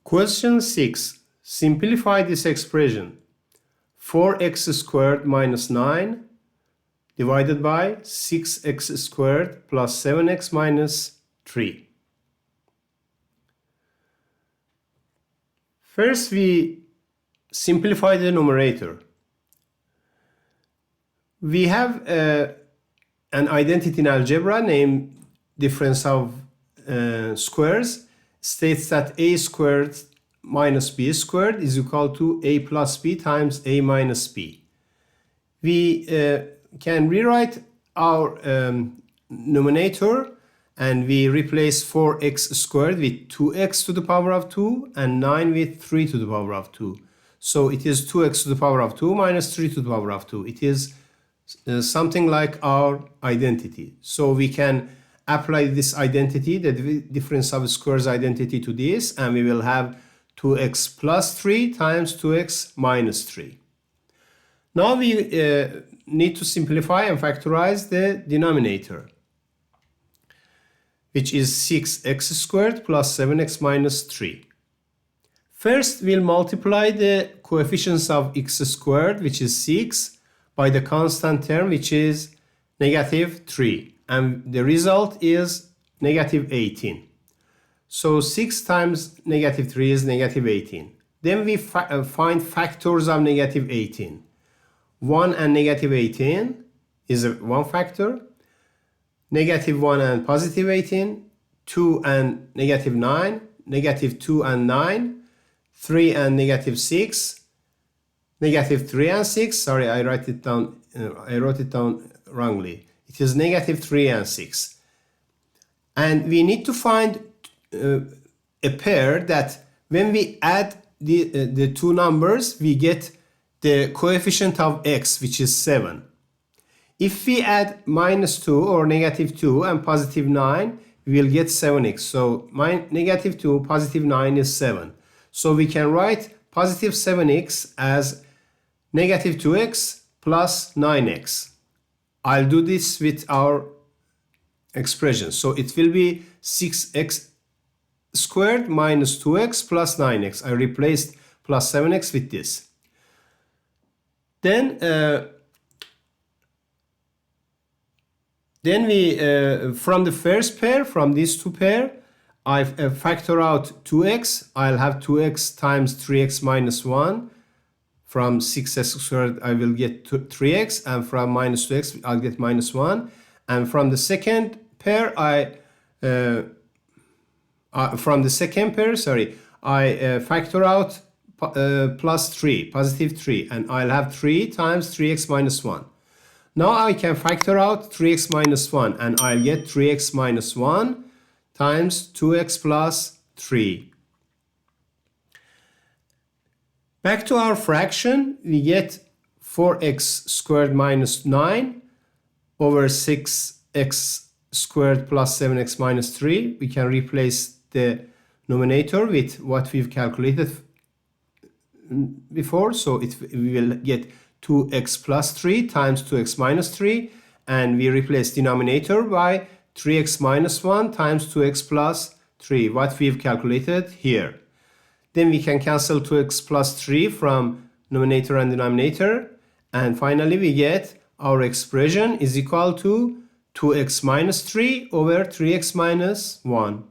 Question 6. Simplify this expression. 4x squared minus 9 divided by 6x squared plus 7x minus 3. First, we simplify the numerator. We have an identity in algebra named difference of squares. States that a squared minus b squared is equal to a plus b times a minus b. We can rewrite our numerator and we replace 4x squared with 2x to the power of 2 and 9 with 3 to the power of 2. So it is 2x to the power of 2 minus 3 to the power of 2. It is something like our identity. So we can apply this identity, the difference of squares identity, to this, and we will have 2x plus 3 times 2x minus 3. Now we need to simplify and factorize the denominator, which is 6x squared plus 7x minus 3. First, we'll multiply the coefficients of x squared, which is 6, by the constant term, which is negative 3. And the result is negative 18. So 6 times negative 3 is negative 18. Then we find factors of negative 18. 1 and negative 18 is one factor. Negative 1 and positive 18. 2 and negative 9. Negative 2 and 9. 3 and negative 6. Negative 3 and 6. Sorry, I wrote it down wrongly. It is negative 3 and 6. And we need to find a pair that when we add the two numbers, we get the coefficient of x, which is 7. If we add minus 2 or negative 2 and positive 9, we will get 7x. So negative 2, positive 9 is 7. So we can write positive 7x as negative 2x plus 9x. I'll do this with our expression. So it will be 6x squared minus 2x plus 9x. I replaced plus 7x with this. Then we from the first pair, from these two pair, I factor out 2x. I'll have 2x times 3x minus 1. From 6x squared, I will get 3x, and from minus 2x, I'll get minus 1. And from the second pair, I factor out plus 3, positive 3, and I'll have 3 times 3x minus 1. Now I can factor out 3x minus 1, and I'll get 3x minus 1 times 2x plus 3. Back to our fraction, we get 4x squared minus 9 over 6x squared plus 7x minus 3. We can replace the numerator with what we've calculated before. So we will get 2x plus 3 times 2x minus 3. And we replace denominator by 3x minus 1 times 2x plus 3, what we've calculated here. Then we can cancel 2x plus 3 from numerator and denominator. And finally, we get our expression is equal to 2x minus 3 over 3x minus 1.